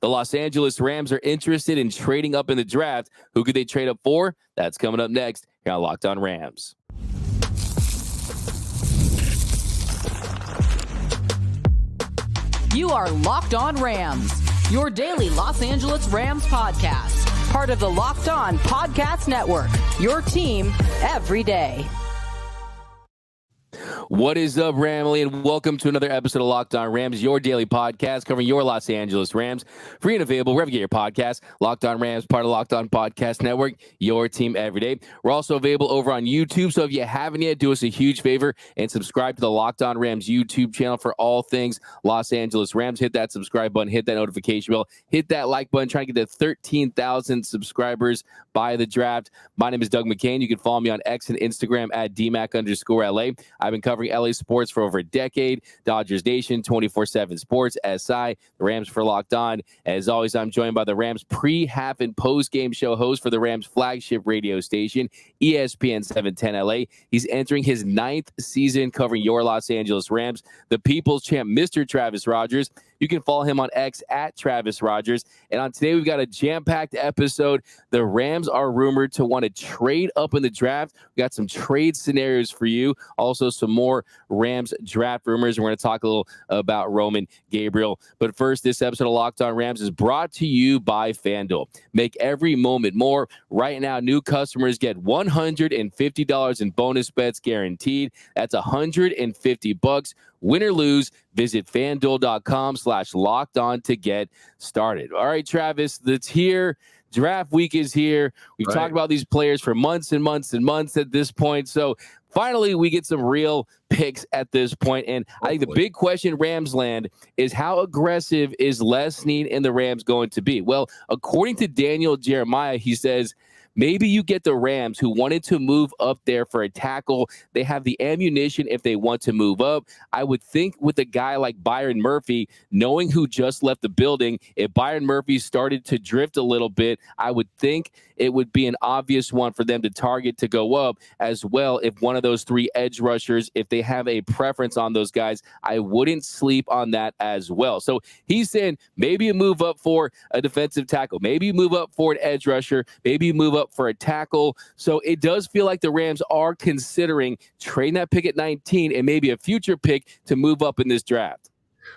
The Los Angeles Rams are interested in trading up in the draft. Who could they trade up for? That's coming up next here on Locked On Rams. You are Locked On Rams, your daily Los Angeles Rams podcast. Part of the Locked On Podcast Network, your team every day. What is up, Ramley, and welcome to another episode of Locked On Rams, your daily podcast covering your Los Angeles Rams. Free and available wherever you get your podcast. Locked On Rams, part of Locked On Podcast Network, your team every day. We're also available over on YouTube, so if you haven't yet, do us a huge favor and subscribe to the Locked On Rams YouTube channel for all things Los Angeles Rams. Hit that subscribe button, hit that notification bell, hit that like button, trying to get to 13,000 subscribers by the draft. My name is Doug McCain. You can follow me on X and Instagram at DMAC_LA. I've been covering LA sports for over a decade. Dodgers Nation, 24/7 Sports, SI, the Rams for Locked On. As always, I'm joined by the Rams pre, half, and post-game show host for the Rams flagship radio station, ESPN 710 LA. He's entering his 9th season covering your Los Angeles Rams, the People's Champ, Mr. Travis Rogers. You can follow him on X at Travis Rogers. And on today, we've got a jam-packed episode. The Rams are rumored to want to trade up in the draft. We got some trade scenarios for you. Also, some more Rams draft rumors. We're going to talk a little about Roman Gabriel. But first, this episode of Locked On Rams is brought to you by FanDuel. Make every moment more. Right now, new customers get $150 in bonus bets guaranteed. That's $150. Win or lose, visit FanDuel.com/lockedon to get started. All right, Travis, that's here. Draft week is here. We've talked about these players for months and months and months at this point. So finally, we get some real picks at this point. And I think the big question, Ramsland, is how aggressive is Les Snead and the Rams going to be? Well, according to Daniel Jeremiah, he says, maybe you get the Rams who wanted to move up there for a tackle. They have the ammunition if they want to move up. I would think with a guy like Byron Murphy, knowing who just left the building, if Byron Murphy started to drift a little bit, I would think it would be an obvious one for them to target to go up as well. If one of those three edge rushers, if they have a preference on those guys, I wouldn't sleep on that as well. So he's saying maybe you move up for a defensive tackle. Maybe you move up for an edge rusher. Maybe you move up for a tackle. So it does feel like the Rams are considering trading that pick at 19 and maybe a future pick to move up in this draft.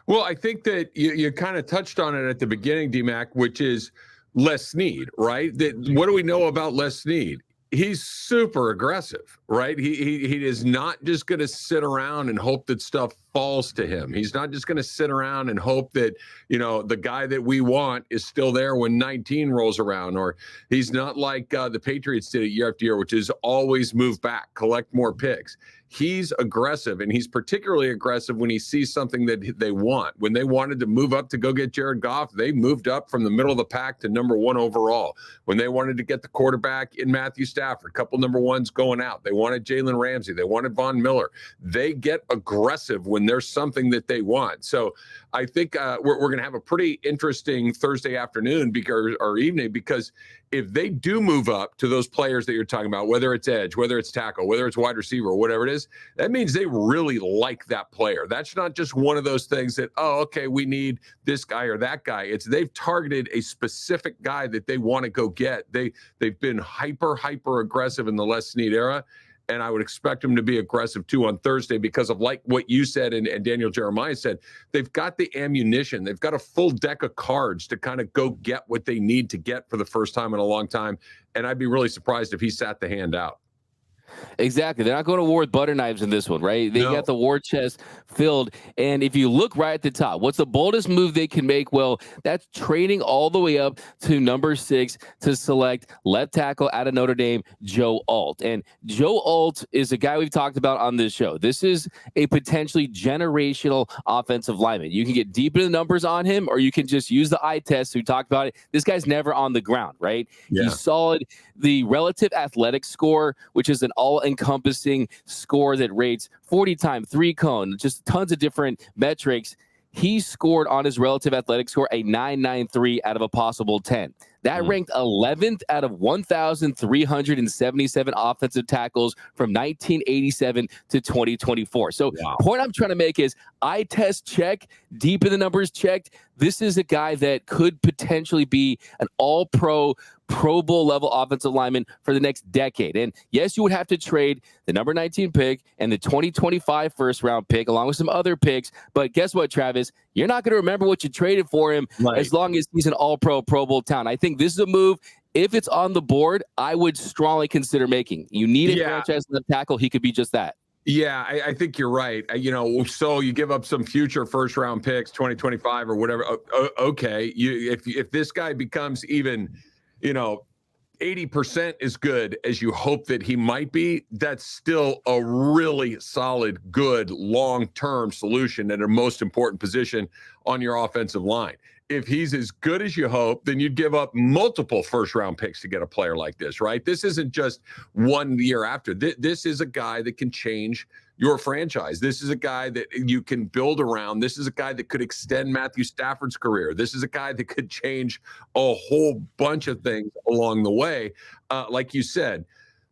Well, I think that you kind of touched on it at the beginning, DMAC, which is Les Snead, right? What do we know about Les Snead? He's super aggressive, right? He is not just going to sit around and hope that stuff falls to him. He's not just going to sit around and hope that, the guy that we want is still there when 19 rolls around, or he's not like the Patriots did it year after year, which is always move back, collect more picks. He's aggressive, and he's particularly aggressive when he sees something that they want. When they wanted to move up to go get Jared Goff, they moved up from the middle of the pack to number 1 overall. When they wanted to get the quarterback in Matthew Stafford, a couple number ones going out. They wanted Jalen Ramsey. They wanted Von Miller. They get aggressive when there's something that they want. So I think we're going to have a pretty interesting Thursday afternoon or evening, because if they do move up to those players that you're talking about, whether it's edge, whether it's tackle, whether it's wide receiver, whatever it is, that means they really like that player. That's not just one of those things that, okay, we need this guy or that guy. It's they've targeted a specific guy that they want to go get. They've been hyper aggressive in the Les Snead era. And I would expect them to be aggressive too on Thursday because of like what you said and Daniel Jeremiah said. They've got the ammunition. They've got a full deck of cards to kind of go get what they need to get for the first time in a long time. And I'd be really surprised if he sat the hand out. Exactly. They're not going to war with butter knives in this one, right? They got the war chest filled. And if you look right at the top, what's the boldest move they can make? Well, that's trading all the way up to number 6 to select left tackle out of Notre Dame, Joe Alt. And Joe Alt is a guy we've talked about on this show. This is a potentially generational offensive lineman. You can get deep in the numbers on him, or you can just use the eye test. We talked about it. This guy's never on the ground, right? Yeah. He's solid. The relative athletic score, which is an all-encompassing score that rates 40 time, 3 cone, just tons of different metrics. He scored on his relative athletic score a 9.93 out of a possible 10. That ranked 11th out of 1,377 offensive tackles from 1987 to 2024. So point I'm trying to make is eye test check, deep in the numbers checked. This is a guy that could potentially be an all-pro, Pro Bowl level offensive lineman for the next decade. And yes, you would have to trade the number 19 pick and the 2025 first round pick along with some other picks. But guess what, Travis? You're not going to remember what you traded for him as long as he's an all-pro, Pro Bowl talent. I think this is a move. If it's on the board, I would strongly consider making. You need a franchise left tackle. He could be just that. Yeah, I think you're right. So you give up some future first round picks, 2025 or whatever. Okay, if this guy becomes even, 80% as good as you hope that he might be, that's still a really solid, good, long-term solution at a most important position on your offensive line. If he's as good as you hope, then you'd give up multiple first-round picks to get a player like this, right? This isn't just 1 year after. This is a guy that can change your franchise. This is a guy that you can build around. This is a guy that could extend Matthew Stafford's career. This is a guy that could change a whole bunch of things along the way. Like you said,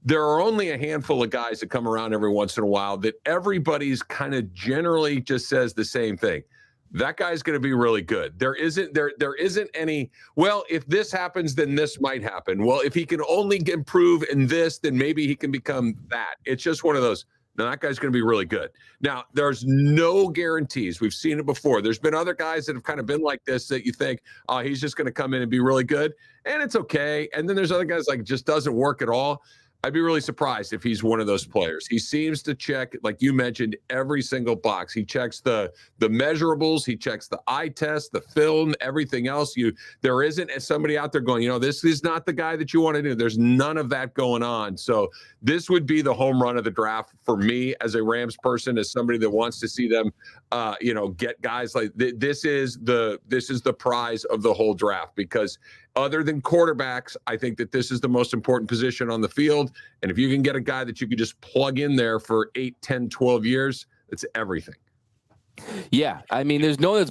there are only a handful of guys that come around every once in a while that everybody's kind of generally just says the same thing. That guy's going to be really good. There isn't any, well, if this happens, then this might happen. Well, if he can only improve in this, then maybe he can become that. It's just one of those. Now, that guy's going to be really good. Now, there's no guarantees. We've seen it before. There's been other guys that have kind of been like this that you think, oh, he's just going to come in and be really good, and it's okay. And then there's other guys like it just doesn't work at all. I'd be really surprised if he's one of those players. He seems to check, like you mentioned, every single box. He checks the measurables. He checks the eye test, the film, everything else. There isn't somebody out there going, this is not the guy that you want to do. There's none of that going on. So this would be the home run of the draft for me as a Rams person, as somebody that wants to see them, get guys like this is the prize of the whole draft, because other than quarterbacks, I think that this is the most important position on the field. And if you can get a guy that you could just plug in there for 8, 10, 12 years, it's everything. Yeah, I mean, there's no one that's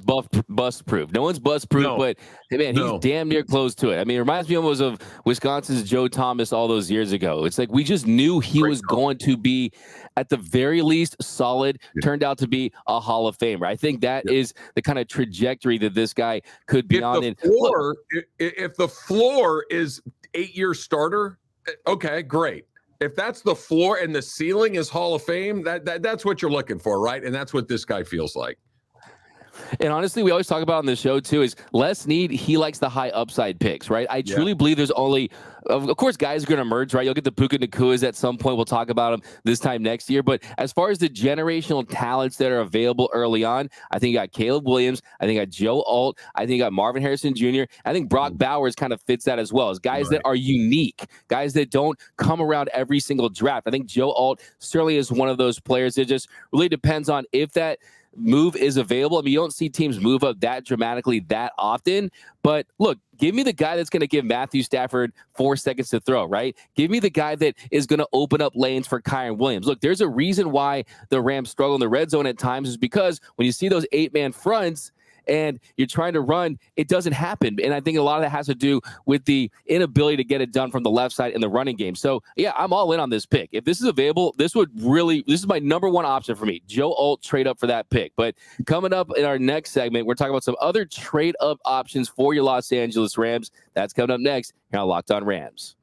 bust-proof. No one's bust-proof, but hey, man, he's damn near close to it. I mean, it reminds me almost of Wisconsin's Joe Thomas all those years ago. It's like we just knew he was going to be, at the very least, solid. Turned out to be a Hall of Famer. I think that is the kind of trajectory that this guy could be on. If the floor is 8-year starter, okay, great. If that's the floor and the ceiling is Hall of Fame, that's what you're looking for, right? And that's what this guy feels like. And honestly, we always talk about on the show too, is Les Snead, he likes the high upside picks, right? I truly believe there's only, of course, guys are going to emerge, right? You'll get the Puka Nakuas at some point. We'll talk about them this time next year. But as far as the generational talents that are available early on, I think you got Caleb Williams. I think you got Joe Alt. I think you got Marvin Harrison Jr. I think Brock Bowers kind of fits that as well, as guys that are unique, guys that don't come around every single draft. I think Joe Alt certainly is one of those players. It just really depends on if that move is available. I mean, you don't see teams move up that dramatically that often, but look, give me the guy that's going to give Matthew Stafford 4 seconds to throw, right? Give me the guy that is going to open up lanes for Kyren Williams. Look, there's a reason why the Rams struggle in the red zone at times, is because when you see those 8-man fronts and you're trying to run, it doesn't happen. And I think a lot of that has to do with the inability to get it done from the left side in the running game. So yeah, I'm all in on this pick. If this is available, this is my number one option for me. Joe Alt, trade up for that pick. But coming up in our next segment, we're talking about some other trade up options for your Los Angeles Rams. That's coming up next here on Locked On Rams.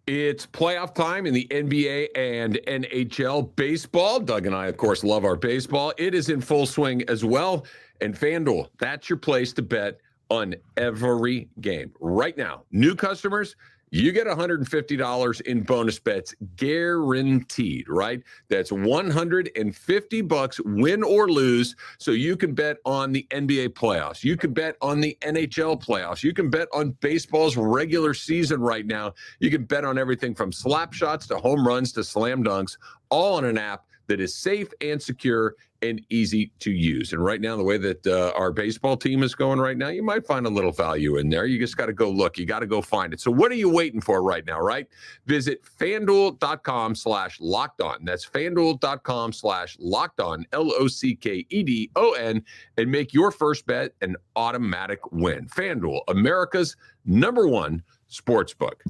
It's playoff time in the NBA and NHL baseball. Doug and I, of course, love our baseball. It is in full swing as well. And FanDuel, that's your place to bet on every game. Right now, new customers, you get $150 in bonus bets guaranteed, right? That's $150 win or lose. So you can bet on the NBA playoffs. You can bet on the NHL playoffs. You can bet on baseball's regular season right now. You can bet on everything from slap shots to home runs to slam dunks, all on an app that is safe and secure and easy to use. And right now, the way that our baseball team is going right now, you might find a little value in there. You just got to go look. You got to go find it. So what are you waiting for right now, right? Visit FanDuel.com/LockedOn. That's FanDuel.com/LockedOn, LOCKEDON, and make your first bet an automatic win. FanDuel, America's #1 sportsbook.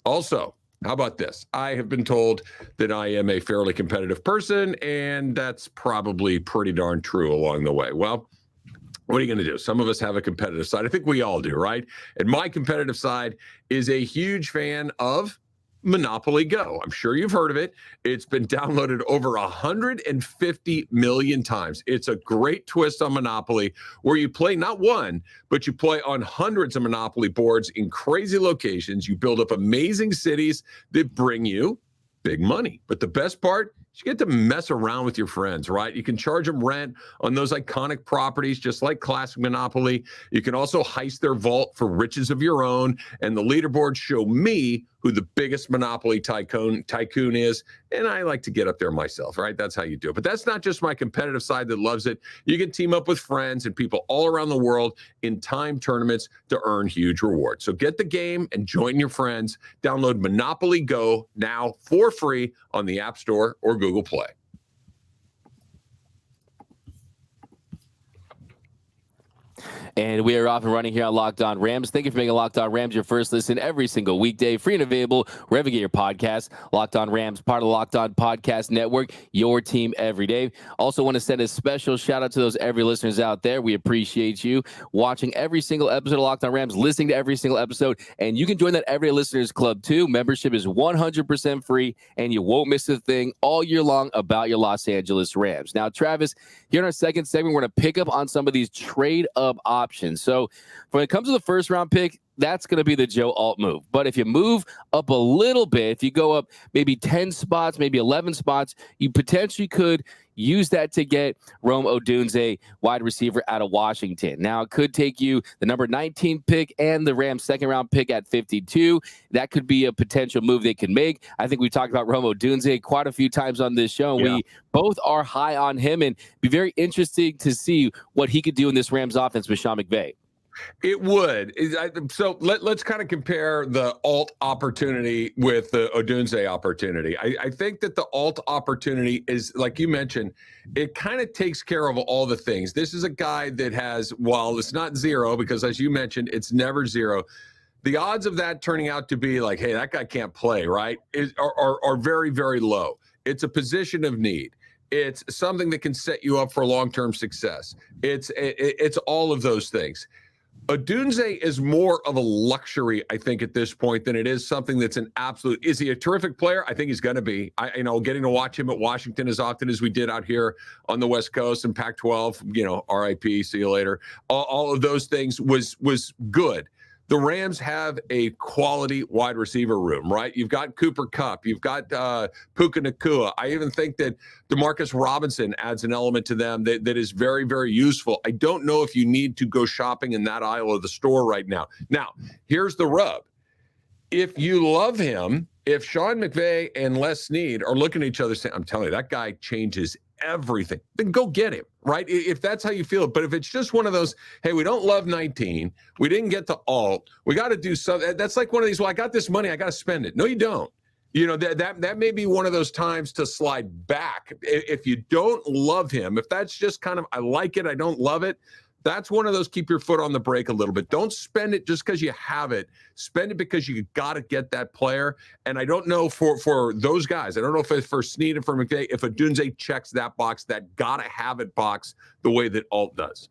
Also, how about this? I have been told that I am a fairly competitive person, and that's probably pretty darn true along the way. Well, what are you going to do? Some of us have a competitive side. I think we all do, right? And my competitive side is a huge fan of Monopoly Go. I'm sure you've heard of it. It's been downloaded over 150 million times. It's a great twist on Monopoly where you play not one, but you play on hundreds of Monopoly boards in crazy locations. You build up amazing cities that bring you big money. But the best part, you get to mess around with your friends, right? You can charge them rent on those iconic properties, just like classic Monopoly. You can also heist their vault for riches of your own. And the leaderboards show me who the biggest Monopoly tycoon is. And I like to get up there myself, right? That's how you do it. But that's not just my competitive side that loves it. You can team up with friends and people all around the world in time tournaments to earn huge rewards. So get the game and join your friends. Download Monopoly Go now for free on the App Store or Google Play. And we are off and running here on Locked On Rams. Thank you for making Locked On Rams your first listen every single weekday, free and available wherever you get your podcasts. Locked On Rams, part of the Locked On Podcast Network, your team every day. Also want to send a special shout out to those every listeners out there. We appreciate you watching every single episode of Locked On Rams, listening to every single episode, and you can join that Everyday Listeners Club too. Membership is 100% free, and you won't miss a thing all year long about your Los Angeles Rams. Now, Travis, here in our second segment, we're going to pick up on some of these trade-up options. So when it comes to the first round pick, that's going to be the Joe Alt move. But if you move up a little bit, if you go up maybe 10 spots, maybe 11 spots, you potentially could use that to get Rome Odunze, wide receiver out of Washington. Now, it could take you the number 19 pick and the Rams' second-round pick at 52. That could be a potential move they can make. I think we've talked about Rome Odunze quite a few times on this show. Yeah. We both are high on him, and be very interesting to see what he could do in this Rams offense with Sean McVay. It would. So let's kind of compare the alt opportunity with the Odunze opportunity. I think that the alt opportunity is, like you mentioned, it kind of takes care of all the things. This is a guy that has, while it's not zero, because as you mentioned, it's never zero, the odds of that turning out to be like, hey, that guy can't play, right, are very, very low. It's a position of need. It's something that can set you up for long-term success. It's all of those things. Odunze is more of a luxury, I think, at this point than it is something that's an absolute. Is he a terrific player? I think he's going to be. Getting to watch him at Washington as often as we did out here on the West Coast and Pac-12, RIP, see you later. All of those things was good. The Rams have a quality wide receiver room, right? You've got Cooper Kupp. You've got Puka Nacua. I even think that Demarcus Robinson adds an element to them that is very, very useful. I don't know if you need to go shopping in that aisle of the store right now. Now, here's the rub. If you love him, if Sean McVay and Les Snead are looking at each other saying, I'm telling you, that guy changes everything, then go get him, right? If that's how you feel. But if it's just one of those, hey, we don't love 19, we didn't get to alt, we got to do something. That's like one of these, well, I got this money, I got to spend it. No, you don't. That may be one of those times to slide back. If you don't love him, if that's just kind of, I like it, I don't love it, that's one of those keep your foot on the brake a little bit. Don't spend it just because you have it. Spend it because you got to get that player. And I don't know for those guys, I don't know if it's for Snead and for McVay, if Odunze checks that box, that got to have it box the way that Alt does.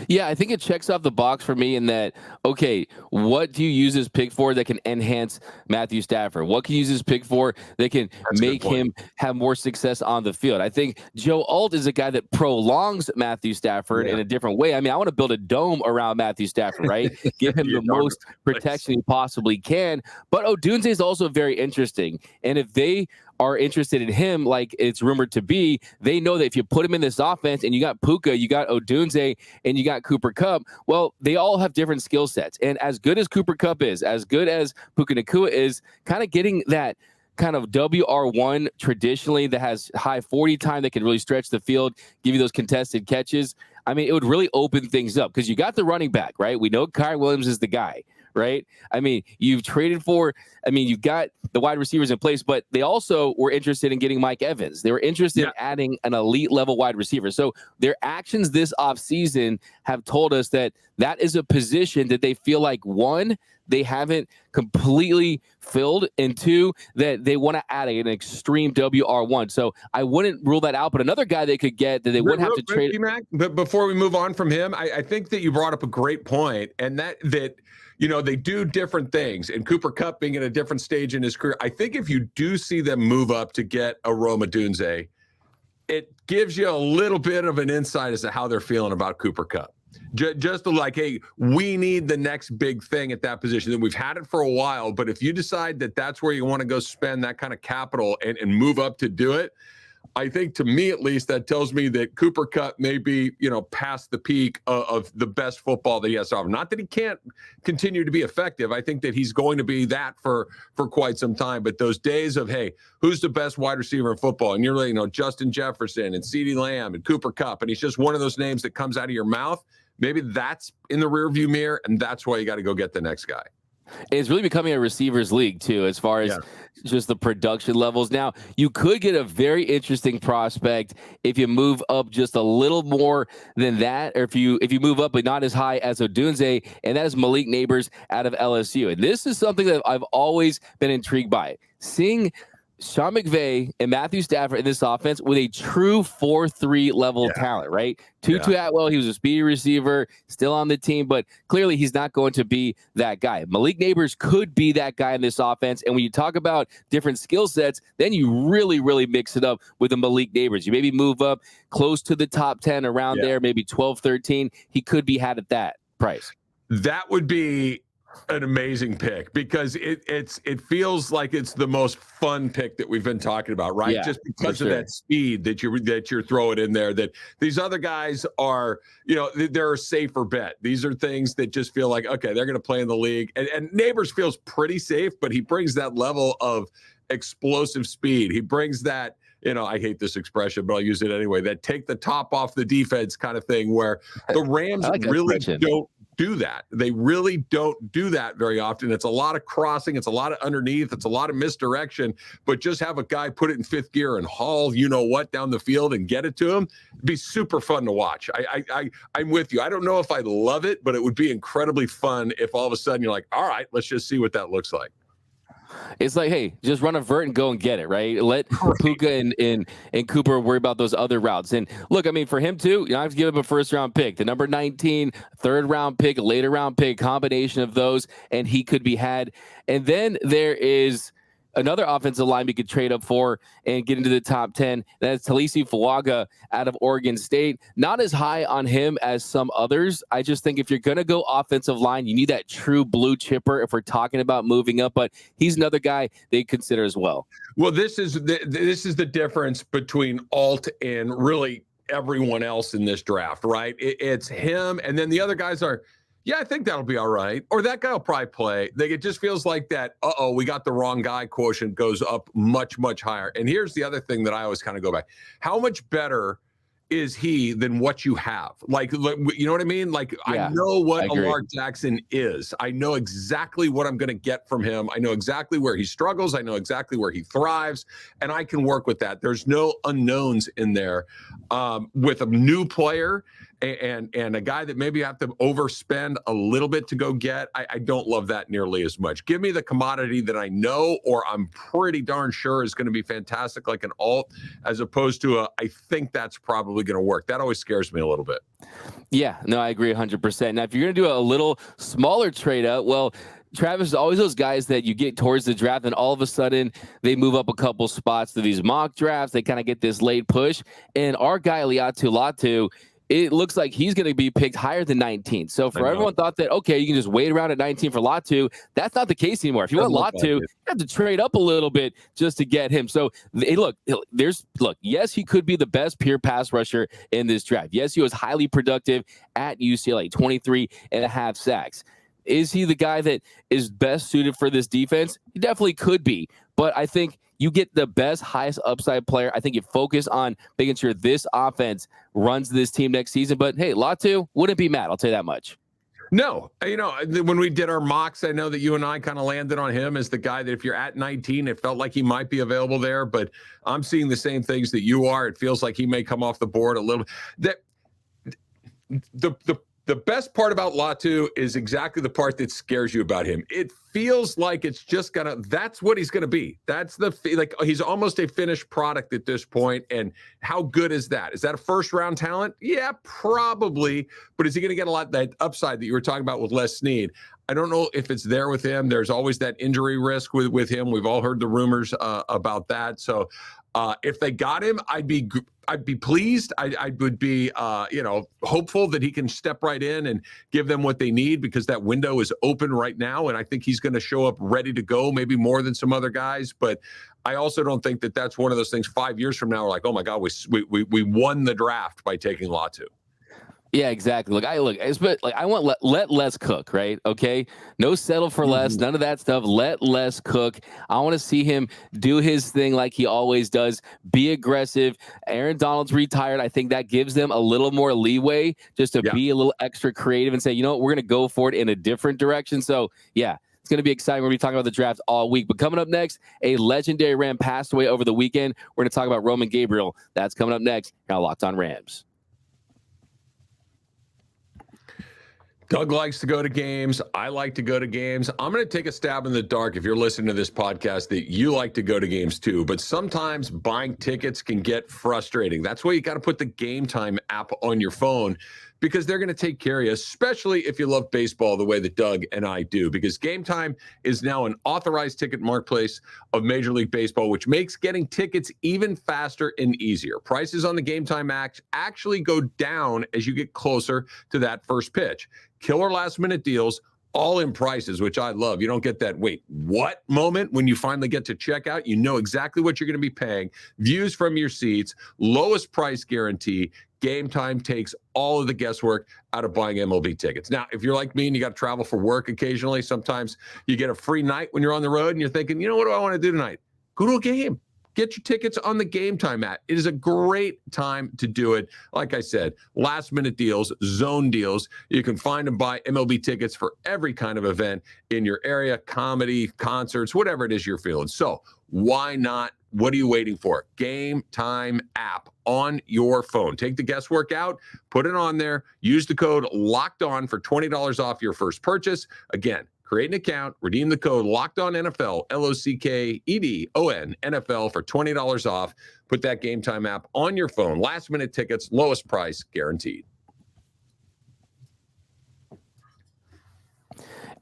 Yeah, I think it checks off the box for me in that, okay, what do you use this pick for that can enhance Matthew Stafford? What can you use this pick for that can make him have more success on the field? I think Joe Alt is a guy that prolongs Matthew Stafford in a different way. I mean, I want to build a dome around Matthew Stafford, right? Give him the most protection he possibly can. But Odunze is also very interesting. And if they are interested in him, like it's rumored to be, they know that if you put him in this offense and you got Puka, you got Odunze, and you got Cooper Kupp, well, they all have different skill sets. And as good as Cooper Kupp is, as good as Puka Nacua is, kind of getting that kind of WR1 traditionally that has high 40 time that can really stretch the field, give you those contested catches, I mean, it would really open things up because you got the running back, right? We know Kyrie Williams is the guy, right? I mean, you've traded for, I mean, you've got the wide receivers in place, but they also were interested in getting Mike Evans. They were interested in adding an elite level wide receiver. So their actions this offseason have told us that that is a position that they feel like, one, they haven't completely filled, and two, that they want to add an extreme WR1. So I wouldn't rule that out, but another guy they could get that they wouldn't have to trade. But before we move on from him, I think that you brought up a great point, and that you know, they do different things, and Cooper Kupp being at a different stage in his career. I think if you do see them move up to get a Roma Odunze, it gives you a little bit of an insight as to how they're feeling about Cooper Kupp. Just like, hey, we need the next big thing at that position. And we've had it for a while, but if you decide that that's where you want to go spend that kind of capital and move up to do it, I think, to me at least, that tells me that Cooper Kupp may be, you know, past the peak of the best football that he has to offer. Not that he can't continue to be effective. I think that he's going to be that for quite some time. But those days of, hey, who's the best wide receiver in football? And you're like, you know, Justin Jefferson and CeeDee Lamb and Cooper Kupp, and he's just one of those names that comes out of your mouth. Maybe that's in the rearview mirror, and that's why you got to go get the next guy. It's really becoming a receivers league too, as far as just the production levels. Now, you could get a very interesting prospect if you move up just a little more than that, or if you move up but not as high as Odunze, and that is Malik Nabers out of LSU. And this is something that I've always been intrigued by. Seeing Sean McVay and Matthew Stafford in this offense with a true 4-3 level talent, right? Tutu Atwell, he was a speedy receiver, still on the team, but clearly he's not going to be that guy. Malik Nabers could be that guy in this offense, and when you talk about different skill sets, then you really, really mix it up with a Malik Nabers. You maybe move up close to the top 10, around there, maybe 12, 13. He could be had at that price. That would be an amazing pick, because it feels like it's the most fun pick that we've been talking about, right? Just because of that speed that you're throwing in there. That these other guys are, you know, they're a safer bet. These are things that just feel like, okay, they're going to play in the league. And Nabers feels pretty safe, but he brings that level of explosive speed. He brings that, you know, I hate this expression, but I'll use it anyway, that take the top off the defense kind of thing, where the Rams really don't do that. They really don't do that very often. It's a lot of crossing. It's a lot of underneath. It's a lot of misdirection, but just have a guy put it in fifth gear and haul, you know what, down the field and get it to him. It'd be super fun to watch. I'm with you. I don't know if I love it, but it would be incredibly fun if all of a sudden you're like, all right, let's just see what that looks like. It's like, hey, just run a vert and go and get it, right? Let Puka and Cooper worry about those other routes. And look, I mean, for him too, you know, I have to give him a first-round pick, the number 19, third-round pick, later round pick, combination of those, and he could be had. And then there is another offensive line we could trade up for and get into the top 10. That's Talisi Fuaga out of Oregon State. Not as high on him as some others. I just think if you're going to go offensive line, you need that true blue chipper if we're talking about moving up, but he's another guy they consider as well. Well, this is the difference between Alt and really everyone else in this draft, right? It's him, and then the other guys are, yeah, I think that'll be all right. Or that guy will probably play. It just feels like that, we got the wrong guy quotient goes up much, much higher. And here's the other thing that I always kind of go back. How much better is he than what you have? Like, you know what I mean? Like, I know what Lamar Jackson is. I know exactly what I'm going to get from him. I know exactly where he struggles. I know exactly where he thrives. And I can work with that. There's no unknowns in there. With a new player and a guy that maybe you have to overspend a little bit to go get, I don't love that nearly as much. Give me the commodity that I know, or I'm pretty darn sure is going to be fantastic, like an alt, as opposed to I think that's probably going to work. That always scares me a little bit. Yeah, no, I agree 100%. Now, if you're going to do a little smaller trade up, well, Travis, is always those guys that you get towards the draft and all of a sudden they move up a couple spots to these mock drafts. They kind of get this late push. And our guy, Liatu Latu, it looks like he's going to be picked higher than 19. So for everyone thought that, okay, you can just wait around at 19 for Latu. That's not the case anymore. If you want Latu, you have to trade up a little bit just to get him. So look, yes, he could be the best pure pass rusher in this draft. Yes, he was highly productive at UCLA, 23.5 sacks. Is he the guy that is best suited for this defense? He definitely could be. But I think you get the best, highest upside player. I think you focus on making sure this offense runs this team next season. But hey, Latu wouldn't be mad. I'll tell you that much. No, when we did our mocks, I know that you and I kind of landed on him as the guy that if you're at 19, it felt like he might be available there. But I'm seeing the same things that you are. It feels like he may come off the board a little. The best part about Latu is exactly the part that scares you about him. It feels like it's just that's what he's gonna be. That's he's almost a finished product at this point. And how good is that? Is that a first round talent? Yeah, probably. But is he gonna get a lot of that upside that you were talking about with Les Snead? I don't know if it's there with him. There's always that injury risk with him. We've all heard the rumors about that. So if they got him, I'd be pleased. I would be, hopeful that he can step right in and give them what they need, because that window is open right now. And I think he's going to show up ready to go, maybe more than some other guys. But I also don't think that that's one of those things 5 years from now, we're like, oh my God, we won the draft by taking Latu. Yeah, exactly. I want let Les cook, right? Okay, no settle for less, none of that stuff. Let Les cook. I want to see him do his thing like he always does. Be aggressive. Aaron Donald's retired. I think that gives them a little more leeway just to be a little extra creative and say, you know what, we're going to go for it in a different direction. So yeah, it's going to be exciting. We're going to be talking about the draft all week. But coming up next, a legendary Ram passed away over the weekend. We're going to talk about Roman Gabriel. That's coming up next. Now, Locked On Rams. Doug likes to go to games. I like to go to games. I'm going to take a stab in the dark if you're listening to this podcast that you like to go to games too. But sometimes buying tickets can get frustrating. That's why you got to put the Gametime app on your phone, because they're going to take care of you, especially if you love baseball the way that Doug and I do, because Gametime is now an authorized ticket marketplace of Major League Baseball, which makes getting tickets even faster and easier. Prices on the Gametime app actually go down as you get closer to that first pitch. Killer last-minute deals, all in prices, which I love. You don't get that, wait, what moment when you finally get to checkout. You know exactly what you're going to be paying. Views from your seats, lowest price guarantee. Gametime takes all of the guesswork out of buying MLB tickets. Now, if you're like me and you got to travel for work occasionally, sometimes you get a free night when you're on the road and you're thinking, you know, what do I want to do tonight? Go to a game. Get your tickets on the Gametime app. It is a great time to do it. Like I said, last-minute deals, zone deals. You can find and buy MLB tickets for every kind of event in your area, comedy, concerts, whatever it is you're feeling. So why not? What are you waiting for? Gametime app on your phone. Take the guesswork out, put it on there, use the code LOCKEDON for $20 off your first purchase. Again, create an account, redeem the code LOCKEDON-NFL, LOCKEDON NFL for $20 off. Put that Gametime app on your phone. Last-minute tickets, lowest price guaranteed.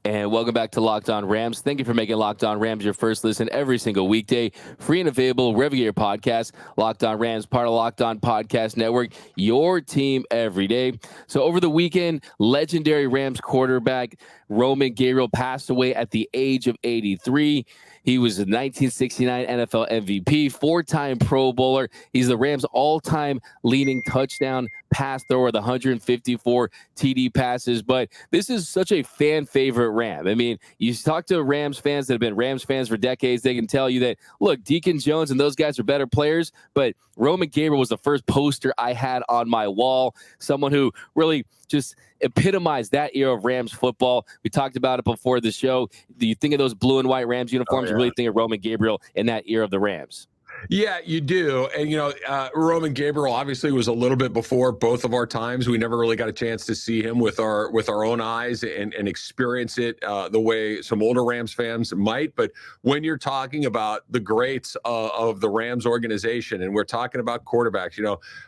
And welcome back to Locked On Rams. Thank you for making Locked On Rams your first listen every single weekday. Free and available wherever you get your podcast. Locked On Rams, part of Locked On Podcast Network, your team every day. So over the weekend, legendary Rams quarterback Roman Gabriel passed away at the age of 83. He was a 1969 NFL MVP, four-time Pro Bowler. He's the Rams' all-time leading touchdown pass thrower with 154 TD passes. But this is such a fan favorite Ram. I mean, you talk to Rams fans that have been Rams fans for decades, they can tell you that, look, Deacon Jones and those guys are better players, but Roman Gabriel was the first poster I had on my wall, someone who really just epitomized that era of Rams football. We talked about it before the show. Do you think of those blue and white Rams uniforms? You really think of Roman Gabriel in that era of the Rams? Yeah, you do. And, Roman Gabriel obviously was a little bit before both of our times. We never really got a chance to see him with our own eyes and experience it the way some older Rams fans might. But when you're talking about the greats of the Rams organization, and we're talking about quarterbacks,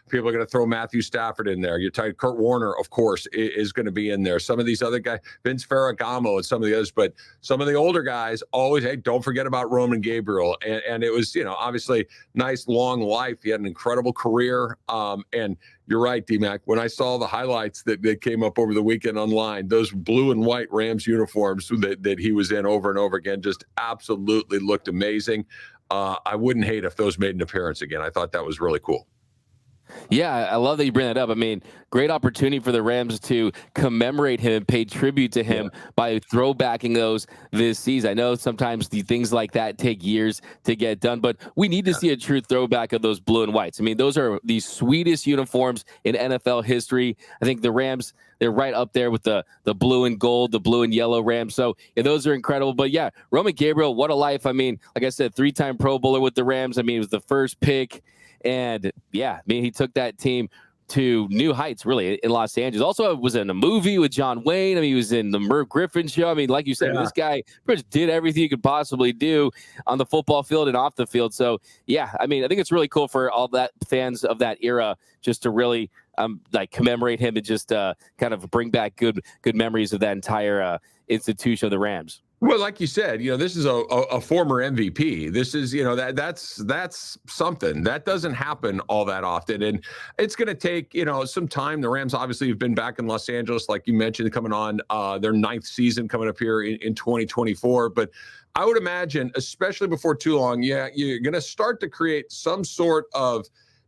people are going to throw Matthew Stafford in there. You're talking Kurt Warner, of course, is going to be in there. Some of these other guys, Vince Ferragamo and some of the others, but some of the older guys always, hey, don't forget about Roman Gabriel. And it was, obviously nice long life. He had an incredible career. And you're right, D-Mac. When I saw the highlights that came up over the weekend online, those blue and white Rams uniforms that he was in over and over again just absolutely looked amazing. I wouldn't hate if those made an appearance again. I thought that was really cool. Yeah, I love that you bring that up. I mean, great opportunity for the Rams to commemorate him and pay tribute to him by throwbacking those this season. I know sometimes the things like that take years to get done, but we need to see a true throwback of those blue and whites. I mean, those are the sweetest uniforms in NFL history. I think the Rams, they're right up there with the blue and gold, the blue and yellow Rams. So yeah, those are incredible. But yeah, Roman Gabriel, what a life. I mean, like I said, 3-time Pro Bowler with the Rams. I mean, it was the first pick. And yeah, I mean, he took that team to new heights, really, in Los Angeles. Also, was in a movie with John Wayne. I mean, he was in the Merv Griffin show. I mean, like you said, this guy pretty much did everything he could possibly do on the football field and off the field. So yeah, I mean, I think it's really cool for all that fans of that era just to really like commemorate him and just kind of bring back good memories of that entire institution of the Rams. Well, like you said, this is a former MVP. This is, that's something that doesn't happen all that often. And it's going to take, some time. The Rams obviously have been back in Los Angeles, like you mentioned, coming on their 9th season coming up here in 2024. But I would imagine, especially before too long, you're going to start to create some sort of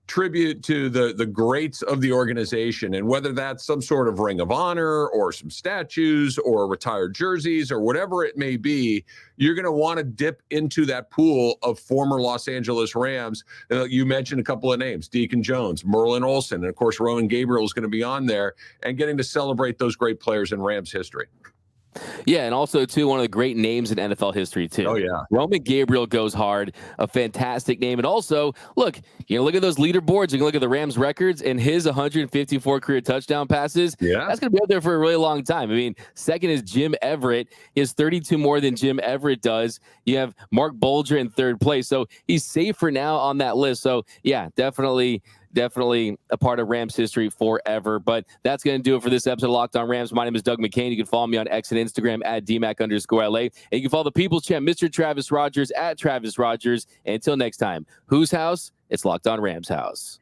tribute to the greats of the organization, and whether that's some sort of ring of honor or some statues or retired jerseys or whatever it may be, you're going to want to dip into that pool of former Los Angeles Rams. You mentioned a couple of names, Deacon Jones, Merlin Olsen, and of course Roman Gabriel is going to be on there, and getting to celebrate those great players in Rams history. Yeah, and also, too, one of the great names in NFL history, too. Oh, yeah. Roman Gabriel goes hard, a fantastic name. And also, look at those leaderboards. You can look at the Rams records and his 154 career touchdown passes. Yeah. That's going to be up there for a really long time. I mean, second is Jim Everett. He has 32 more than Jim Everett does. You have Mark Bolger in third place. So he's safe for now on that list. So, yeah, definitely a part of Rams history forever. But that's going to do it for this episode of Locked On Rams. My name is Doug McCain. You can follow me on X and Instagram at DMAC_LA. And you can follow the People's Champ, Mr. Travis Rogers, at Travis Rogers. And until next time, whose house? It's Locked On Rams house.